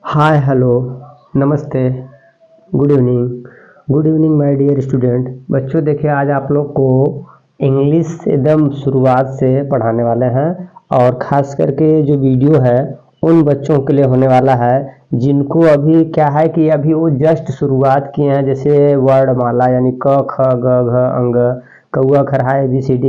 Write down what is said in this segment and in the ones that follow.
हाय hello नमस्ते good evening my dear student. बच्चों देखिए, आज आप लोग को इंग्लिश एकदम शुरुआत से पढ़ाने वाले हैं और ख़ास करके जो वीडियो है उन बच्चों के लिए होने वाला है जिनको अभी क्या है कि अभी वो जस्ट शुरुआत किए हैं। जैसे वर्णमाला यानी क ख ग घ अंग कौआ खरहा ABCD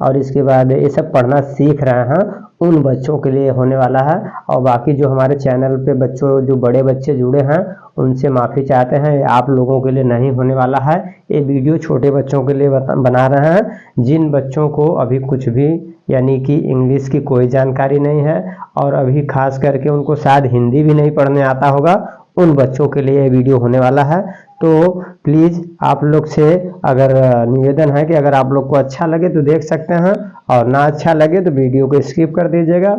और इसके बाद ये सब पढ़ना सीख रहे हैं, उन बच्चों के लिए होने वाला है। और बाकी जो हमारे चैनल पे बच्चों जो बड़े बच्चे जुड़े हैं उनसे माफ़ी चाहते हैं, आप लोगों के लिए नहीं होने वाला है। ये वीडियो छोटे बच्चों के लिए बना रहे हैं जिन बच्चों को अभी कुछ भी यानी कि इंग्लिश की कोई जानकारी नहीं है और अभी खास करके उनको शायद हिंदी भी नहीं पढ़ने आता होगा, उन बच्चों के लिए ये वीडियो होने वाला है। तो प्लीज़ आप लोग से अगर निवेदन है कि अगर आप लोग को अच्छा लगे तो देख सकते हैं और ना अच्छा लगे तो वीडियो को स्किप कर दीजिएगा।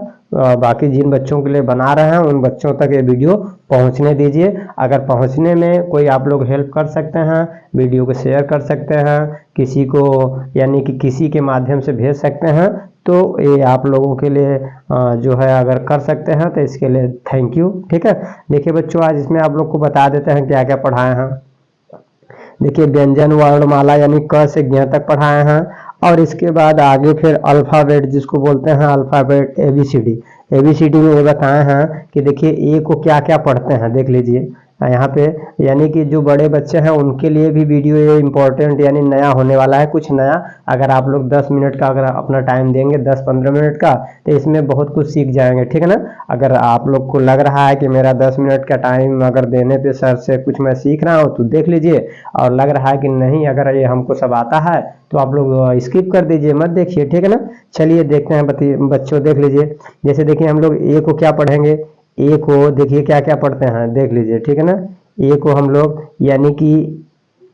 बाकी जिन बच्चों के लिए बना रहे हैं उन बच्चों तक ये वीडियो पहुंचने दीजिए। अगर पहुंचने में कोई आप लोग हेल्प कर सकते हैं, वीडियो को शेयर कर सकते हैं, किसी को यानी कि किसी के माध्यम से भेज सकते हैं, तो ये आप लोगों के लिए जो है अगर कर सकते हैं तो इसके लिए थैंक यू। ठीक है, देखिए बच्चों, आज इसमें आप लोग को बता देते हैं क्या क्या पढ़ाए हैं। देखिए, व्यंजन वर्णमाला यानी क से ज्ञ तक पढ़ाए हैं और इसके बाद आगे फिर अल्फ़ाबेट जिसको बोलते हैं अल्फ़ाबेट ABCD। ABCD में ये बताए हैं कि देखिए ए को क्या क्या पढ़ते हैं, देख लीजिए यहाँ पे। यानी कि जो बड़े बच्चे हैं उनके लिए भी वीडियो ये इम्पोर्टेंट यानी नया होने वाला है, कुछ नया। अगर आप लोग 10 मिनट का अगर अपना टाइम देंगे 10-15 मिनट का, तो इसमें बहुत कुछ सीख जाएंगे। ठीक है ना। अगर आप लोग को लग रहा है कि मेरा 10 मिनट का टाइम अगर देने पे सर से कुछ मैं सीख रहा हूँ तो देख लीजिए, और लग रहा है कि नहीं अगर ये हमको सब आता है तो आप लोग स्किप कर दीजिए, मत देखिए। ठीक है ना। चलिए देखते हैं बच्चों, देख लीजिए। जैसे देखिए हम लोग ए को क्या पढ़ेंगे, ए को देखिए क्या क्या पढ़ते हैं, देख लीजिए। ठीक है ना। ए को हम लोग यानी कि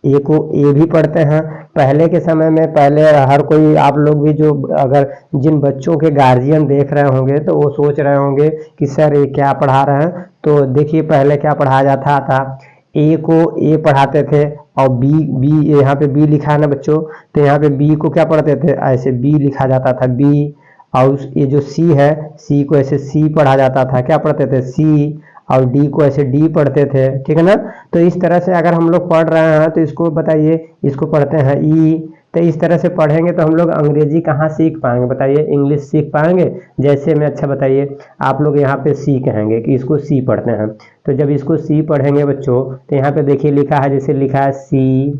ए को ए भी पढ़ते हैं। पहले के समय में पहले हर कोई आप लोग भी जो अगर जिन बच्चों के गार्जियन देख रहे होंगे तो वो सोच रहे होंगे कि सर ये क्या पढ़ा रहे हैं। तो देखिए पहले क्या पढ़ाया जाता था, ए को ए पढ़ाते थे और बी बी यहाँ पे बी लिखा है ना बच्चों, तो यहाँ पे बी को क्या पढ़ते थे, ऐसे बी लिखा जाता था बी। और ये जो सी है, सी को ऐसे सी पढ़ा जाता था, क्या पढ़ते थे सी। और डी को ऐसे डी पढ़ते थे। ठीक है ना। तो इस तरह से अगर हम लोग पढ़ रहे हैं तो इसको बताइए, इसको पढ़ते हैं ई। तो इस तरह से पढ़ेंगे तो हम लोग अंग्रेजी कहाँ सीख पाएंगे बताइए, इंग्लिश सीख पाएंगे। जैसे में अच्छा बताइए, आप लोग यहाँ पे सी कहेंगे कि इसको सी पढ़ते हैं, तो जब इसको सी पढ़ेंगे बच्चों तो यहाँ पे देखिए लिखा है, जैसे लिखा है CAT।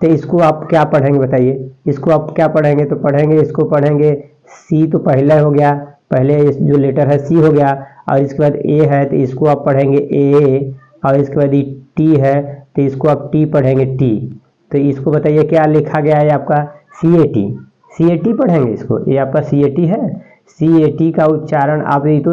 तो इसको आप क्या पढ़ेंगे बताइए, इसको आप क्या पढ़ेंगे, तो पढ़ेंगे इसको पढ़ेंगे सी, तो पहला हो गया, पहले जो लेटर है सी हो गया। और इसके बाद ए है तो इसको आप पढ़ेंगे ए, और इसके बाद टी है तो इसको आप टी पढ़ेंगे टी। तो इसको बताइए क्या लिखा गया है आपका, CAT। CAT पढ़ेंगे इसको, ये आपका CAT है। CAT का उच्चारण आप ये तो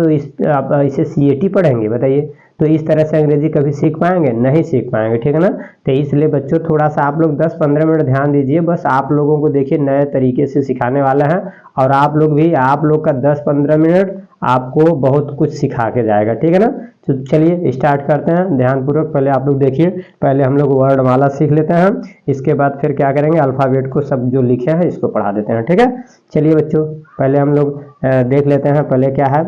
आप इसे CAT पढ़ेंगे बताइए। तो इस तरह से अंग्रेजी कभी सीख पाएंगे, नहीं सीख पाएंगे। ठीक है ना। तो इसलिए बच्चों थोड़ा सा आप लोग 10-15 मिनट ध्यान दीजिए, बस आप लोगों को देखिए नए तरीके से सिखाने वाला है। और आप लोग भी, आप लोग का 10-15 मिनट आपको बहुत कुछ सिखा के जाएगा। ठीक है ना। तो चलिए स्टार्ट करते हैं ध्यानपूर्वक। पहले आप लोग देखिए, पहले हम लोग वर्णमाला सीख लेते हैं, इसके बाद फिर क्या करेंगे, अल्फ़ाबेट को सब जो लिखे हैं इसको पढ़ा देते हैं। ठीक है। चलिए बच्चों, पहले हम लोग देख लेते हैं पहले क्या है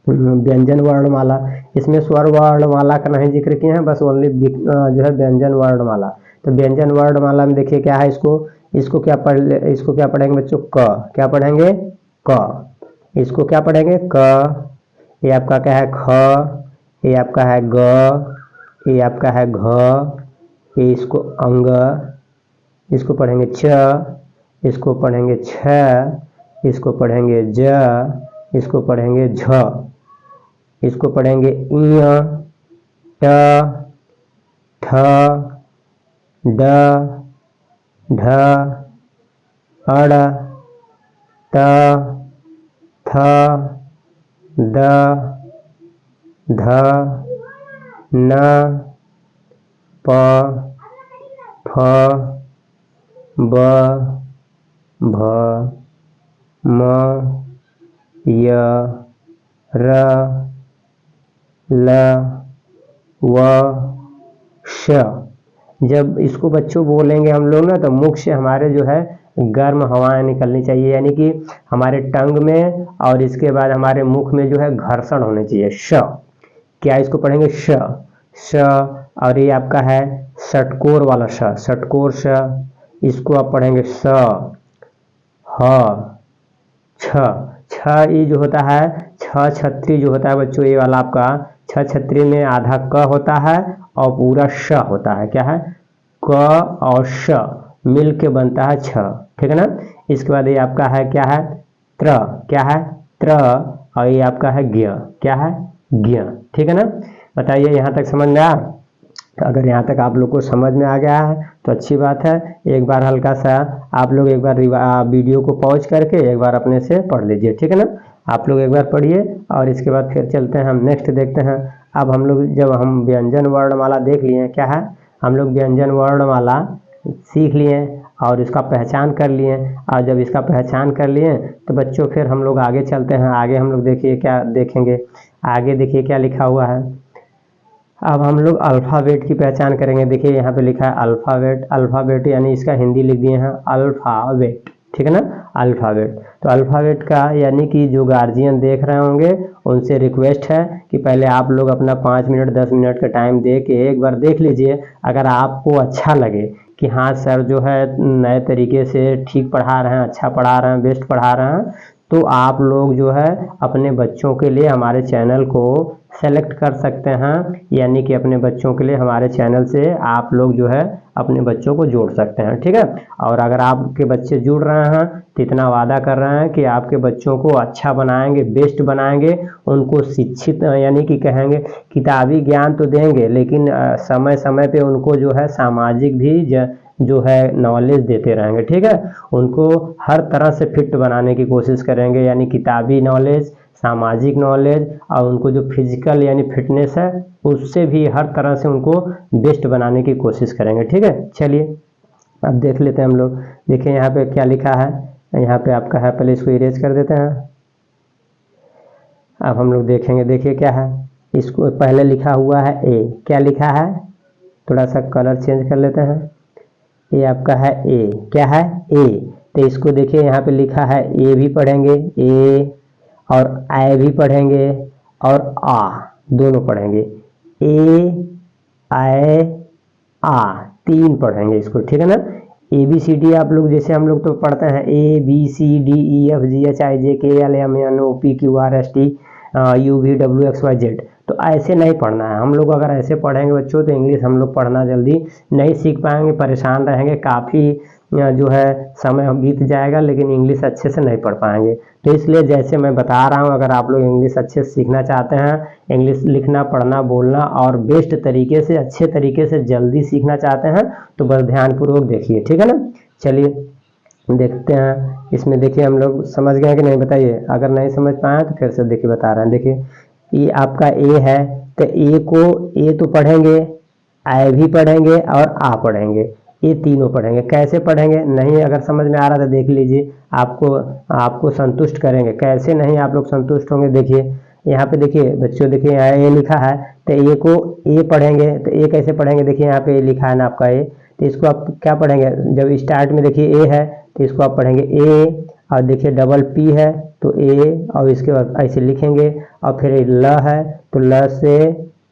व्यंजन वर्णमाला। इसमें स्वर वर्णमाला का नहीं जिक्र किए हैं, बस ओनली जो है व्यंजन वर्णमाला। तो व्यंजन वर्णमाला में देखिए क्या है, इसको क्या पढ़ेंगे बच्चों, क। क्या पढ़ेंगे, क। इसको क्या पढ़ेंगे, क। ये आपका क्या है, ख। ये आपका है ग। ये आपका है घ। ये इसको अंग। इसको पढ़ेंगे च। इसको पढ़ेंगे छ। इसको पढ़ेंगे ज। इसको पढ़ेंगे झ। इसको पढ़ेंगे इ, ट, ठ, ड, ढ, अड़, त, थ, द, ध, न, प, फ, ब, भ, म, य, र, ल, व, श। जब इसको बच्चों बोलेंगे हम लोग ना तो मुख से हमारे जो है गर्म हवाएं निकलनी चाहिए, यानी कि हमारे टंग में और इसके बाद हमारे मुख में जो है घर्षण होने चाहिए। श, क्या इसको पढ़ेंगे? श। श। और ये आपका है षटकोर वाला श, षटकोर श, इसको आप पढ़ेंगे स। ह। छ। छ ये जो होता है छ छत्री जो होता है बच्चों, ये वाला आपका छ छत्री में आधा क होता है और पूरा श होता है। क्या है? क और श मिल के बनता है छ, ठीक है ना। इसके बाद ये आपका है क्या है? त्र। क्या है? त्र। और ये आपका है ज्ञ। क्या है? ज्ञ, ठीक है ना। बताइए यहाँ तक समझ में आया? अगर यहाँ तक आप लोग को समझ में आ गया है तो अच्छी बात है। एक बार हल्का सा आप लोग एक बार वीडियो को पॉज करके एक बार अपने से पढ़ लीजिए, ठीक है ना। आप लोग एक बार पढ़िए और इसके बाद फिर चलते हैं हम नेक्स्ट देखते हैं। अब हम लोग जब हम व्यंजन वर्णमाला देख लिए, क्या है, हम लोग व्यंजन वर्णमाला सीख लिए और इसका पहचान कर लिए। और जब इसका पहचान कर लिए तो बच्चों फिर हम लोग आगे चलते हैं। आगे हम लोग देखिए क्या देखेंगे, आगे देखिए क्या लिखा हुआ है। अब हम लोग अल्फ़ाबेट की पहचान करेंगे। देखिए यहाँ पे लिखा है अल्फ़ाबेट। अल्फ़ाबेट यानी इसका हिंदी लिख दिए हैं अल्फ़ाबेट, ठीक है ना, अल्फ़ाबेट। तो अल्फ़ाबेट का यानी कि जो गार्जियन देख रहे होंगे उनसे रिक्वेस्ट है कि पहले आप लोग अपना 5 मिनट 10 मिनट का टाइम दे के एक बार देख लीजिए। अगर आपको अच्छा लगे कि हाँ सर जो है नए तरीके से ठीक पढ़ा रहे हैं, अच्छा पढ़ा रहे हैं, बेस्ट पढ़ा रहे हैं, तो आप लोग जो है अपने बच्चों के लिए हमारे चैनल को सेलेक्ट कर सकते हैं। यानी कि अपने बच्चों के लिए हमारे चैनल से आप लोग जो है अपने बच्चों को जोड़ सकते हैं, ठीक है। और अगर आपके बच्चे जुड़ रहे हैं तो इतना वादा कर रहे हैं कि आपके बच्चों को अच्छा बनाएंगे, बेस्ट बनाएंगे, उनको शिक्षित यानी कि कहेंगे किताबी ज्ञान तो देंगे, लेकिन समय समय पे उनको जो है सामाजिक भी जो है नॉलेज देते रहेंगे, ठीक है। उनको हर तरह से फिट बनाने की कोशिश करेंगे, यानी किताबी नॉलेज, सामाजिक नॉलेज और उनको जो फिजिकल यानी फिटनेस है उससे भी हर तरह से उनको बेस्ट बनाने की कोशिश करेंगे, ठीक है। चलिए अब देख लेते हैं हम लोग। देखिए यहाँ पे क्या लिखा है, यहाँ पे आपका है, पहले इसको इरेज कर देते हैं। अब हम लोग देखेंगे, देखिए क्या है, इसको पहले लिखा हुआ है ए। क्या लिखा है? थोड़ा सा कलर चेंज कर लेते हैं। ये आपका है ए। क्या है? ए। तो इसको देखिए यहाँ पे लिखा है ए भी पढ़ेंगे, ए, और आई भी पढ़ेंगे और आ दोनों पढ़ेंगे। ए आई आ तीन पढ़ेंगे इसको, ठीक है ना। ए बी सी डी आप लोग जैसे हम लोग तो पढ़ते हैं A B C D E F G H I J K L M N O P Q R S T U V W X Y Z, तो ऐसे नहीं पढ़ना है। हम लोग अगर ऐसे पढ़ेंगे बच्चों तो इंग्लिश हम लोग पढ़ना जल्दी नहीं सीख पाएंगे, परेशान रहेंगे, काफ़ी जो है समय बीत जाएगा, लेकिन इंग्लिश अच्छे से नहीं पढ़ पाएंगे। तो इसलिए जैसे मैं बता रहा हूँ, अगर आप लोग इंग्लिश अच्छे से सीखना चाहते हैं, इंग्लिश लिखना पढ़ना बोलना और बेस्ट तरीके से अच्छे तरीके से जल्दी सीखना चाहते हैं, तो बस ध्यानपूर्वक देखिए, ठीक है ना। चलिए देखते हैं इसमें। देखिए हम लोग समझ गए कि नहीं, बताइए। अगर नहीं समझ पाए तो फिर से देखिए बता रहे हैं। देखिए ये आपका ए है, तो ए को ए तो पढ़ेंगे, आई भी पढ़ेंगे और आ पढ़ेंगे, ये तीनों पढ़ेंगे। कैसे पढ़ेंगे? नहीं अगर समझ में आ रहा था देख लीजिए, आपको संतुष्ट करेंगे। कैसे नहीं आप लोग संतुष्ट होंगे, देखिए यहाँ पे देखिए बच्चों, देखिए यहाँ ए लिखा है, तो ए को ए पढ़ेंगे। तो ए कैसे पढ़ेंगे? देखिए यहाँ पे लिखा है ना आपका ए, तो इसको आप क्या पढ़ेंगे? जब स्टार्ट में देखिए ए है तो इसको आप पढ़ेंगे ए, और देखिए डबल पी है तो ए, और इसके बाद ऐसे लिखेंगे। और फिर ल है तो ल से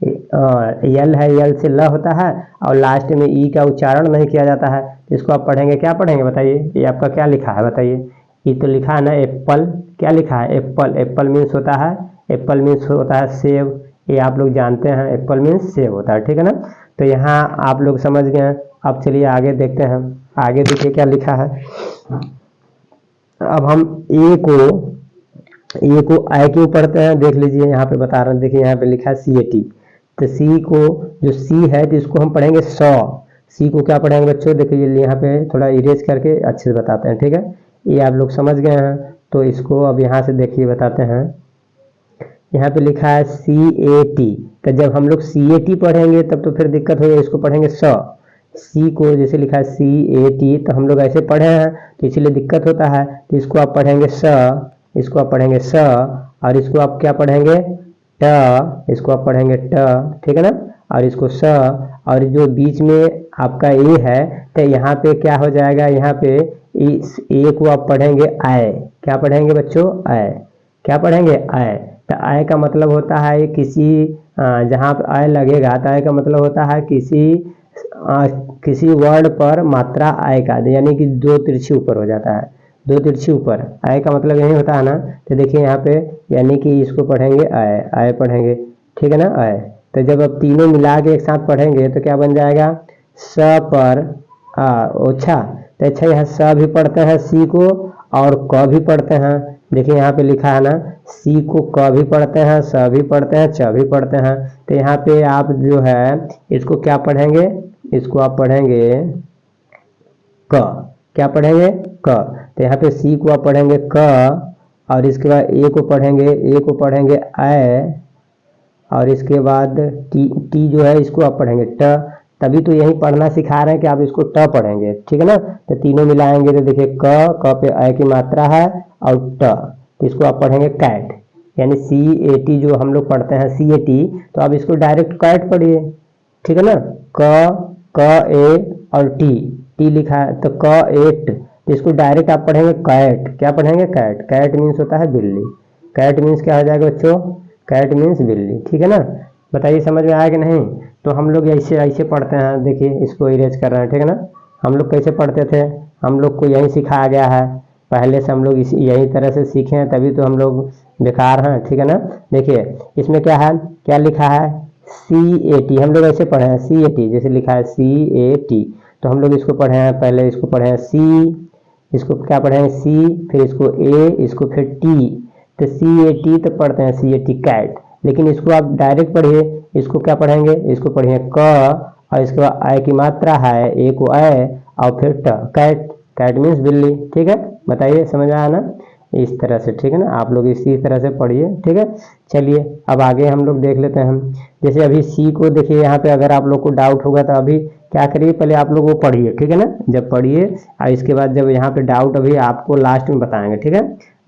यल है, यल से ल होता है, और लास्ट में ई का उच्चारण नहीं किया जाता है, तो इसको आप पढ़ेंगे, क्या पढ़ेंगे बताइए। ये आपका क्या लिखा है बताइए? ये तो लिखा है ना एप्पल। क्या लिखा है? एप्पल। एप्पल मीन्स होता है, एप्पल मीन्स होता है सेब, ये आप लोग जानते हैं, एप्पल मीन्स सेब होता है, ठीक है ना। तो यहाँ आप लोग समझ गए। अब चलिए आगे देखते हैं। आगे देखिए क्या लिखा है। अब हम ए को आई क्यों पढ़ते हैं देख लीजिए, यहाँ पे बता रहे हैं। देखिए यहाँ पे लिखा है सी ए टी, तो सी को जो सी है तो इसको हम पढ़ेंगे सौ। सी को क्या पढ़ेंगे बच्चों? देखिए यहाँ पे थोड़ा इरेज करके अच्छे से बताते हैं, ठीक है। ये आप लोग समझ गए हैं, तो इसको अब यहाँ से देखिए बताते हैं। यहाँ पे लिखा है सी ए टी, तो जब हम लोग सी ए टी पढ़ेंगे तब तो फिर दिक्कत हो जाएगी, इसको पढ़ेंगे सौ। सी को जैसे लिखा है सी ए टी, तो हम लोग ऐसे पढ़े हैं तो इसीलिए दिक्कत होता है, तो इसको आप पढ़ेंगे स, इसको आप पढ़ेंगे स, और इसको आप क्या पढ़ेंगे? ट, इसको आप पढ़ेंगे ट, ठीक है ना। और इसको स, और जो बीच में आपका ए है, तो यहाँ पे क्या हो जाएगा, यहाँ पे इस ए को आप पढ़ेंगे आय। क्या पढ़ेंगे बच्चों, आय। क्या पढ़ेंगे, आय। तो आय का मतलब होता है किसी जहाँ पे आय लगेगा तो आय का मतलब होता है किसी वर्ड पर मात्रा आय का, यानी कि दो तिरछी ऊपर हो जाता है, दो तिरछी ऊपर। आय का मतलब यही होता है ना। तो देखिए यहाँ पे यानी कि इसको पढ़ेंगे आय, आय पढ़ेंगे, ठीक है ना, आय। तो जब आप तीनों मिला के एक साथ पढ़ेंगे तो क्या बन जाएगा, स पर अच्छा। तो अच्छा यहाँ स भी पढ़ते हैं सी को और क भी पढ़ते हैं। देखिए यहाँ पे लिखा है ना, सी को क भी पढ़ते हैं, स भी पढ़ते हैं, च भी पढ़ते हैं। तो यहाँ पे आप जो है इसको क्या पढ़ेंगे, इसको आप पढ़ेंगे क। क्या पढ़ेंगे, क। तो यहाँ पे सी को आप पढ़ेंगे क, और इसके बाद ए को पढ़ेंगे, ए को पढ़ेंगे ऐ, और इसके बाद टी, टी जो है इसको आप पढ़ेंगे ट। तभी तो यही पढ़ना सिखा रहे हैं कि आप इसको ट पढ़ेंगे, ठीक है ना। तो तीनों मिलाएंगे तो देखिए क पे अ की मात्रा है और ट, तो इसको आप पढ़ेंगे कैट, यानी CAT जो हम लोग पढ़ते हैं CAT, तो आप इसको डायरेक्ट कैट पढ़िए, ठीक है ना। क ए और टी, टी लिखा है तो क एट, तो इसको डायरेक्ट आप पढ़ेंगे कैट। क्या पढ़ेंगे, कैट। कैट मीन्स होता है बिल्ली। कैट मीन्स क्या हो जाएगा बच्चों, कैट मीन्स बिल्ली, ठीक है ना। बताइए समझ में आया कि नहीं। तो हम लोग ऐसे ऐसे पढ़ते हैं, देखिए इसको इरेज कर रहे हैं, ठीक है ना। हम लोग कैसे पढ़ते थे, हम लोग को यही सिखाया गया है, पहले से हम लोग यही तरह से सीखे हैं, तभी तो हम लोग बेकार हैं, ठीक है ना। देखिए इसमें क्या है, क्या लिखा है, CAT, हम लोग ऐसे पढ़े हैं CAT, जैसे लिखा है CAT, तो हम लोग इसको पढ़े हैं, पहले इसको पढ़े हैं सी, इसको क्या पढ़े हैं सी, फिर इसको ए, इसको फिर टी, तो CAT तो पढ़ते हैं CAT कैट। लेकिन इसको आप डायरेक्ट पढ़िए, इसको क्या पढ़ेंगे, इसको पढ़िए क, और इसके बाद आय की मात्रा है, ए को आय और फिर ट, कैट। कैट मीन्स बिल्ली, ठीक है। बताइए समझ आया ना, इस तरह से, ठीक है ना। आप लोग इसी तरह से पढ़िए, ठीक है। चलिए अब आगे हम लोग देख लेते हैं हम, जैसे अभी सी को देखिए यहाँ पे अगर आप लोग को डाउट होगा तो अभी क्या करिए, पहले आप लोग वो पढ़िए, ठीक है ना। जब पढ़िए और इसके बाद जब यहाँ पे डाउट अभी आपको लास्ट में बताएंगे, ठीक है।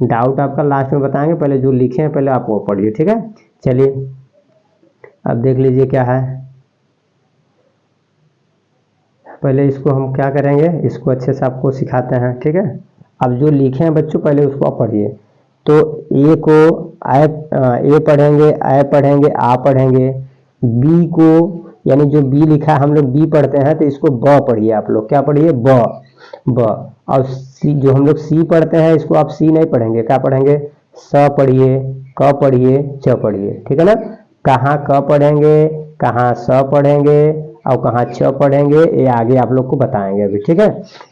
डाउट आपका लास्ट में बताएंगे, पहले जो लिखे हैं पहले आप वो पढ़िए, ठीक है। चलिए अब देख लीजिए क्या है, पहले इसको हम क्या करेंगे, इसको अच्छे से आपको सिखाते हैं, ठीक है। अब जो लिखे हैं बच्चों पहले उसको आप पढ़िए। तो ए को ए पढ़ेंगे, आय पढ़ेंगे, आ पढ़ेंगे। बी को, यानी जो बी लिखा है हम लोग बी पढ़ते हैं, तो इसको ब पढ़िए आप लोग। क्या पढ़िए, ब। और सी जो हम लोग सी पढ़ते हैं, इसको आप सी नहीं पढ़ेंगे, क्या पढ़ेंगे, स पढ़िए, क पढ़िए, च पढ़िए, ठीक है ना। कहाँ क पढ़ेंगे, कहाँ स पढ़ेंगे और कहाँ छ पढ़ेंगे, ये आगे आप लोग को बताएंगे अभी, ठीक है।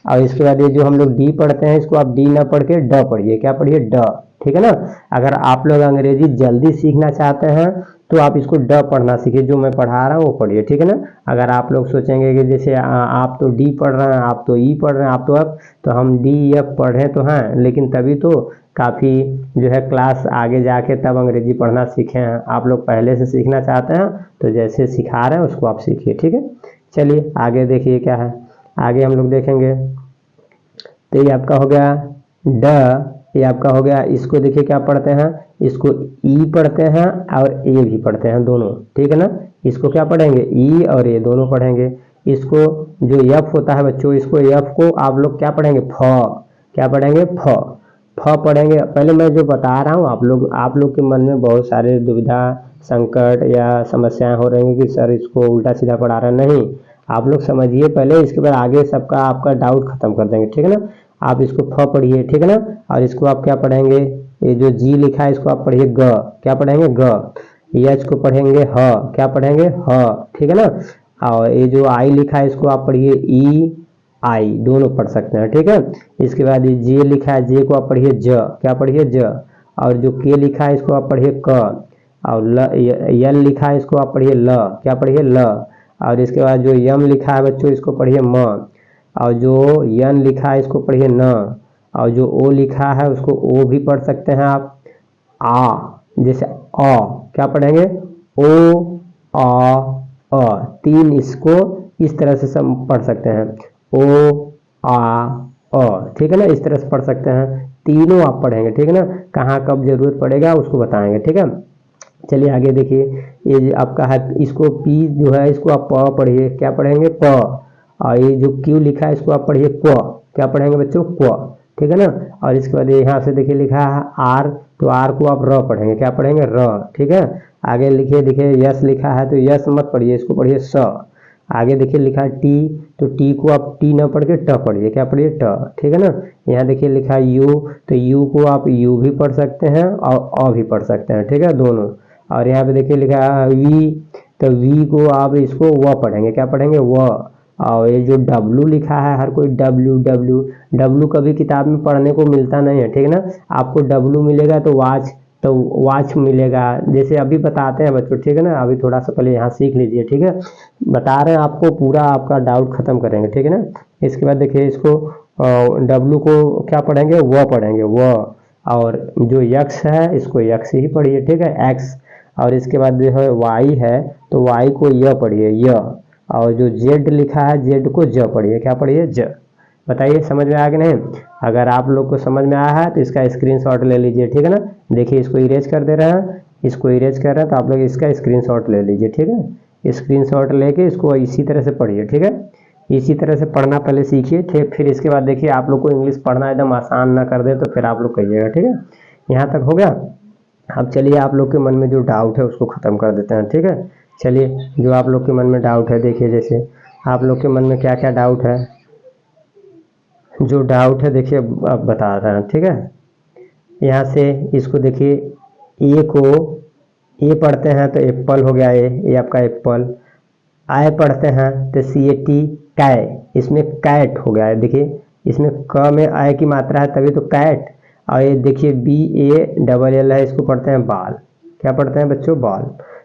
और इसके बाद ये जो हम लोग डी पढ़ते हैं, इसको आप डी ना पढ़ के ड पढ़िए। क्या पढ़िए, ड, ठीक है ना। अगर आप लोग अंग्रेजी जल्दी सीखना चाहते हैं तो आप इसको ड पढ़ना सीखिए, जो मैं पढ़ा रहा हूँ वो पढ़िए, ठीक है ना। अगर आप लोग सोचेंगे कि जैसे आप तो डी पढ़ रहे हैं, आप तो ई पढ़ रहे हैं, आप तो एफ, तो हम डी एफ पढ़े तो हैं, लेकिन तभी तो काफ़ी जो है क्लास आगे जाके तब अंग्रेजी पढ़ना सीखे हैं। आप लोग पहले से सीखना चाहते हैं तो जैसे सिखा रहे हैं उसको आप सीखिए, ठीक है। चलिए आगे देखिए क्या है, आगे हम लोग देखेंगे। तो ये आपका हो गया ड, ये आपका हो गया। इसको देखिए क्या पढ़ते हैं, इसको ई पढ़ते हैं और ए भी पढ़ते हैं दोनों, ठीक है ना। इसको क्या पढ़ेंगे, ई और ए दोनों पढ़ेंगे। इसको जो एफ होता है बच्चों, इसको एफ को आप लोग क्या पढ़ेंगे, फ। क्या पढ़ेंगे, फ। फ पढ़ेंगे। पहले मैं जो बता रहा हूँ आप लोग के मन में बहुत सारे दुविधा, संकट या समस्याएं हो रही हैं कि सर इसको उल्टा सीधा पढ़ा रहे हैं। नहीं, आप लोग समझिए पहले, इसके बाद आगे सबका आपका डाउट खत्म कर देंगे, ठीक है ना। आप इसको फ पढ़िए, ठीक है ना। और इसको आप क्या पढ़ेंगे, ये जो जी लिखा है इसको आप पढ़िए ग। क्या पढ़ेंगे, ग। एच को पढ़ेंगे ह। क्या पढ़ेंगे, ह, ठीक है ना। और ये जो आई लिखा है इसको आप पढ़िए ई आई, दोनों पढ़ सकते हैं, ठीक है। इसके बाद ये जे लिखा है, जे को आप पढ़िए ज। क्या पढ़िए, ज। और जो के लिखा है इसको आप पढ़िए क। और यल लिखा है इसको आप पढ़िए ल। क्या पढ़िए, ल। और इसके बाद जो यम लिखा है बच्चों इसको पढ़िए म। और जो यन लिखा है इसको पढ़िए न। और जो ओ लिखा है उसको ओ भी पढ़ सकते हैं आप। आ, जैसे अ, क्या पढ़ेंगे, ओ आ, तीन इसको इस तरह से सब पढ़ सकते हैं, ओ आ, ठीक है ना। इस तरह से पढ़ सकते हैं, तीनों आप पढ़ेंगे, ठीक है ना। कहाँ कब जरूरत पड़ेगा उसको बताएंगे, ठीक है। चलिए आगे देखिए, ये आपका है, इसको पी जो है इसको आप प पढ़िए। क्या पढ़ेंगे, प। और ये जो क्यू लिखा है इसको आप पढ़िए क्व, क्या पढ़ेंगे बच्चों क्व, ठीक है ना। और इसके बाद यहाँ से देखिए लिखा है आर, तो आर को आप र पढ़ेंगे, क्या पढ़ेंगे र, ठीक है। आगे लिखिए देखिए यस लिखा है तो यस मत पढ़िए, इसको पढ़िए स। आगे देखिए लिखा है टी, तो टी को आप टी ना पढ़ के ट पढ़िए, क्या पढ़िए ट, ठीक है ना। यहाँ देखिए लिखा है यू, तो यू को आप यू भी पढ़ सकते हैं और अ भी पढ़ सकते हैं, ठीक है, दोनों। और यहाँ पे देखिए लिखा है वी, तो वी को आप इसको व पढ़ेंगे, क्या पढ़ेंगे व। और ये जो डब्लू लिखा है, हर कोई डब्लू डब्लू डब्लू कभी किताब में पढ़ने को मिलता नहीं है, ठीक है ना। आपको डब्लू मिलेगा तो वाच, तो वाच मिलेगा, जैसे अभी बताते हैं बच्चों, ठीक है ना। अभी थोड़ा सा पहले यहाँ सीख लीजिए, ठीक है, बता रहे हैं आपको, पूरा आपका डाउट खत्म करेंगे, ठीक है ना। इसके बाद देखिए इसको डब्लू को क्या पढ़ेंगे व पढ़ेंगे व, और जो यक्स है इसको यक्स ही पढ़िए, ठीक है, एक्स। और इसके बाद जो है वाई है, तो वाई को य पढ़िए य, और जो जेड लिखा है जेड को ज पढ़िए, क्या पढ़िए ज। बताइए समझ में आ गया नहीं। अगर आप लोग को समझ में आया है तो इसका स्क्रीनशॉट ले लीजिए, ठीक है ना। देखिए इसको इरेज कर दे रहे हैं, इसको इरेज कर रहे हैं, तो आप लोग इसका स्क्रीनशॉट ले लीजिए, ठीक है। स्क्रीनशॉट लेके इसको इसी तरह से पढ़िए, ठीक है। इसी तरह से पढ़ना पहले सीखिए, ठीक। फिर इसके बाद देखिए आप लोग को इंग्लिश पढ़ना एकदम आसान ना कर दे तो फिर आप लोग कहिएगा, ठीक है। यहाँ तक हो गया। अब चलिए आप लोग के मन में जो डाउट है उसको ख़त्म कर देते हैं, ठीक है। चलिए जो आप लोग के मन में डाउट है, देखिए जैसे आप लोग के मन में क्या क्या डाउट है, जो डाउट है देखिए अब बता रहे हैं, ठीक है। यहाँ से इसको देखिए, ए को ए पढ़ते हैं तो एप्पल हो गया, ए आपका एप्पल। आय पढ़ते हैं तो सी ए टी कै, इसमें कैट हो गया है, देखिए इसमें क में आय की मात्रा है तभी तो कैट। और ये देखिए बी ए डबल एल है, इसको पढ़ते हैं बाल, क्या पढ़ते हैं बच्चों बॉल।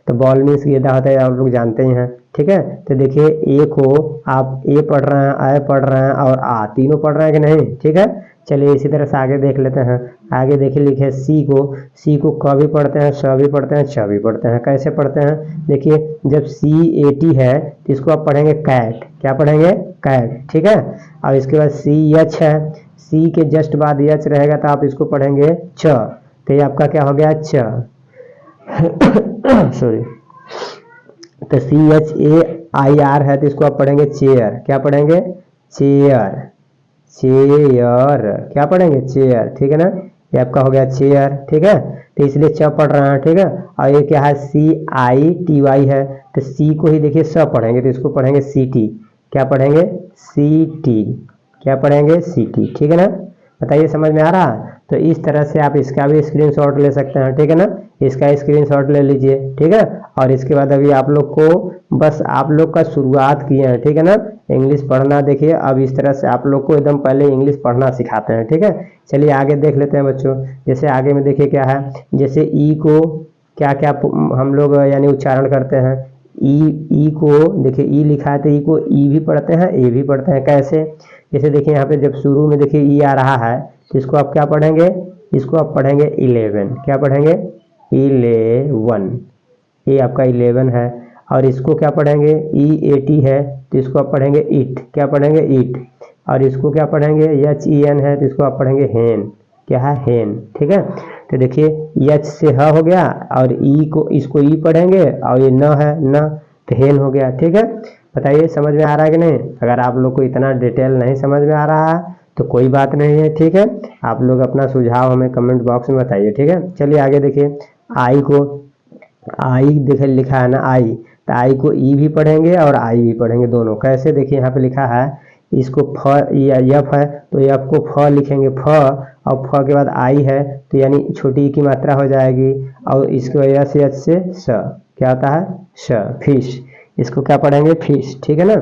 तो बॉल मीन्स गेंदा होता है, आप लोग जानते ही हैं, ठीक है। तो देखिए ए को आप ए पढ़ रहे हैं, आय पढ़ रहे हैं और आ तीनों पढ़ रहे हैं कि नहीं, ठीक है। चलिए इसी तरह से आगे देख लेते हैं। आगे देखिए लिखे सी को क भी पढ़ते हैं, श भी पढ़ते हैं, छ भी पढ़ते हैं। कैसे पढ़ते हैं देखिए, जब सी ए टी है तो इसको आप पढ़ेंगे कैट, क्या पढ़ेंगे कैट, ठीक है। और इसके बाद सी एच है, सी के जस्ट बाद एच रहेगा तो आप इसको पढ़ेंगे छ, तो ये आपका क्या हो गया छ सॉरी। तो C H A I R है तो इसको आप पढ़ेंगे चेयर, क्या पढ़ेंगे चेयर, चेयर, क्या पढ़ेंगे चेयर, ठीक है ना। ये आपका हो गया चेयर, ठीक है। तो इसलिए च पढ़ रहे हैं, ठीक है। और ये क्या है सी आई टी वाई है, तो सी को ही देखिए स पढ़ेंगे तो इसको पढ़ेंगे सी टी, क्या पढ़ेंगे सी टी, क्या पढ़ेंगे सी टी, ठीक है ना। बताइए समझ में आ रहा है। तो इस तरह से आप इसका भी स्क्रीनशॉट ले सकते हैं, ठीक है ना। इसका स्क्रीनशॉट ले लीजिए, ठीक है। और इसके बाद अभी आप लोग को बस आप लोग का शुरुआत किए हैं, ठीक है ना, इंग्लिश पढ़ना। देखिए अब इस तरह से आप लोग को एकदम पहले इंग्लिश पढ़ना सिखाते हैं, ठीक है। चलिए आगे देख लेते हैं बच्चों। जैसे आगे में देखिए क्या है, जैसे ई को क्या क्या हम लोग यानी उच्चारण करते हैं। ई को देखिए ई लिखा है तो ई को ई भी पढ़ते हैं ए भी पढ़ते हैं। कैसे, जैसे देखिए यहाँ पे जब शुरू में देखिए ई आ रहा है तो इसको आप क्या पढ़ेंगे, इसको आप पढ़ेंगे 11, क्या पढ़ेंगे 11, ये आपका 11 है। और इसको क्या पढ़ेंगे ई ए टी है तो इसको आप पढ़ेंगे इट, क्या पढ़ेंगे इट। और इसको क्या पढ़ेंगे एच ई एन है तो इसको आप पढ़ेंगे हेन, क्या है हेन, ठीक है। तो देखिए एच से ह हो गया और ई को इसको ई पढ़ेंगे और ये न है न, तो हेन हो गया, ठीक है। बताइए समझ में आ रहा है कि नहीं। अगर आप लोग को इतना डिटेल नहीं समझ में आ रहा है तो कोई बात नहीं है, ठीक है। आप लोग अपना सुझाव हमें कमेंट बॉक्स में बताइए, ठीक है। चलिए आगे देखिए, आई को आई देखिए लिखा है ना आई, तो आई को ई भी पढ़ेंगे और आई भी पढ़ेंगे दोनों। कैसे देखिए यहाँ पे लिखा है, इसको फ या यफ है तो एफ को फ लिखेंगे फ, और फ के बाद आई है तो यानी छोटी ई की मात्रा हो जाएगी, और इसकी वजह से एच से स, क्या होता है श, फिश, इसको क्या पढ़ेंगे फिश, ठीक है ना।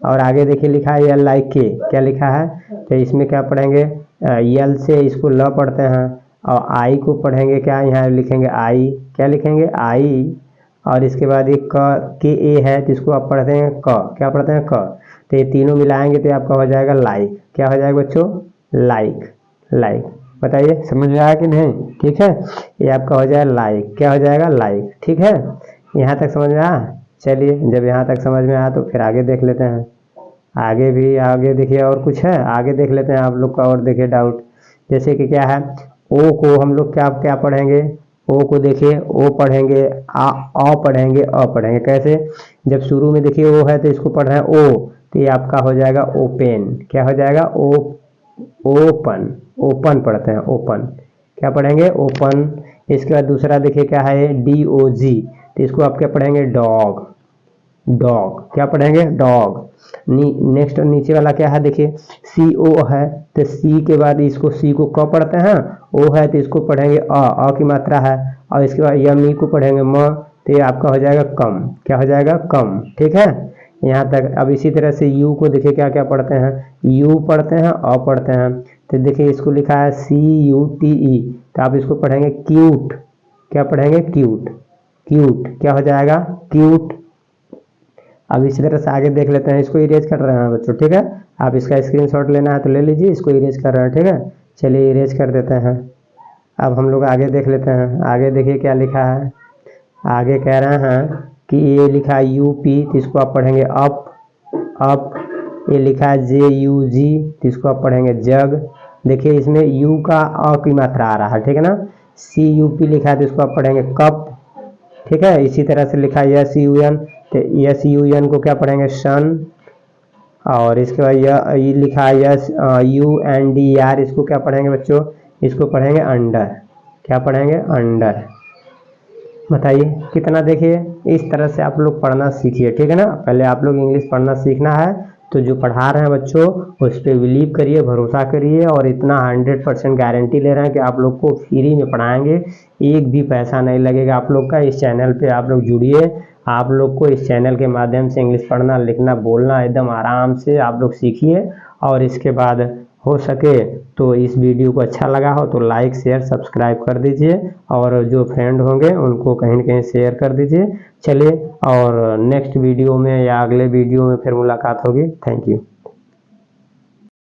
और आगे देखिए लिखा है एल आई के, क्या लिखा है, तो इसमें क्या पढ़ेंगे यल से इसको ल पढ़ते हैं, और आई को पढ़ेंगे क्या, यहाँ लिखेंगे आई, क्या लिखेंगे आई। और इसके बाद एक के ए है तो इसको आप पढ़ते हैं क, क्या पढ़ते हैं क। तो ये तीनों मिलाएंगे तो आपका हो जाएगा लाइक, क्या हो जाएगा बच्चों लाइक, लाइक। बताइए समझ में आया कि नहीं, ठीक है। ये आपका हो जाएगा लाइक, क्या हो जाएगा लाइक, ठीक है। यहाँ तक समझ में आया। चलिए जब यहाँ तक समझ में आया तो फिर आगे देख लेते हैं। आगे भी आगे देखिए और कुछ है, आगे देख लेते हैं आप लोग का और देखिए डाउट। जैसे कि क्या है, ओ को हम लोग क्या क्या पढ़ेंगे, ओ को देखिए ओ पढ़ेंगे अ पढ़ेंगे अ पढ़ेंगे। कैसे, जब शुरू में देखिए ओ है तो इसको पढ़ रहे हैं ओ, तो ये आपका हो जाएगा ओपन। क्या हो जाएगा? ओपन। ओपन पढ़ते हैं, ओपन। क्या पढ़ेंगे? ओपन। इसके बाद दूसरा देखिए क्या है, DOG, तो इसको आप क्या पढ़ेंगे? डॉग। डॉग। क्या पढ़ेंगे? डॉग। नेक्स्ट नीचे वाला क्या है देखिए, CO है, तो C के बाद इसको C को क पढ़ते हैं, O है तो इसको पढ़ेंगे अ की मात्रा है, और इसके बाद यमी को पढ़ेंगे म, तो ये आपका हो जाएगा कम। क्या हो जाएगा? कम। ठीक है, यहाँ तक। अब इसी तरह से U को देखिए क्या क्या पढ़ते हैं, U पढ़ते हैं, अ पढ़ते हैं, तो देखिए इसको लिखा है CUTE, तो आप इसको पढ़ेंगे क्यूट। क्या पढ़ेंगे? क्यूट। क्यूट। क्या हो जाएगा? क्यूट। अब इसी तरह से आगे देख लेते हैं, इसको इरेज कर रहे हैं बच्चों, ठीक है। आप इसका स्क्रीनशॉट लेना है तो ले लीजिए, इसको इरेज कर रहे हैं, ठीक है। चलिए इरेज कर देते हैं। अब हम लोग आगे देख लेते हैं, आगे देखिए क्या लिखा है। आगे कह रहे हैं कि ये लिखा है UP, तो इसको आप पढ़ेंगे अप। अप। ये लिखा है JUG, तो इसको आप पढ़ेंगे जग। देखिए इसमें U का अ की मात्रा आ रहा है, ठीक है ना। CUP लिखा है तो इसको आप पढ़ेंगे कप। ठीक है, इसी तरह से लिखा है SUN, तो SUN को क्या पढ़ेंगे? सन। और इसके बाद ये लिखा है UNDER, इसको क्या पढ़ेंगे बच्चों? इसको पढ़ेंगे अंडर। क्या पढ़ेंगे? अंडर। बताइए कितना। देखिए इस तरह से आप लोग पढ़ना सीखिए, ठीक है ना। पहले आप लोग इंग्लिश पढ़ना सीखना है, तो जो पढ़ा रहे हैं बच्चों उस पर बिलीव करिए, भरोसा करिए, और इतना 100% गारंटी ले रहे हैं कि आप लोग को फ्री में पढ़ाएंगे, एक भी पैसा नहीं लगेगा आप लोग का। इस चैनल पे आप लोग जुड़िए, आप लोग को इस चैनल के माध्यम से इंग्लिश पढ़ना, लिखना, बोलना एकदम आराम से आप लोग सीखिए। और इसके बाद हो सके तो इस वीडियो को अच्छा लगा हो तो लाइक, शेयर, सब्सक्राइब कर दीजिए, और जो फ्रेंड होंगे उनको कहीं न कहीं शेयर कर दीजिए। चलिए, और नेक्स्ट वीडियो में या अगले वीडियो में फिर मुलाकात होगी। Thank you.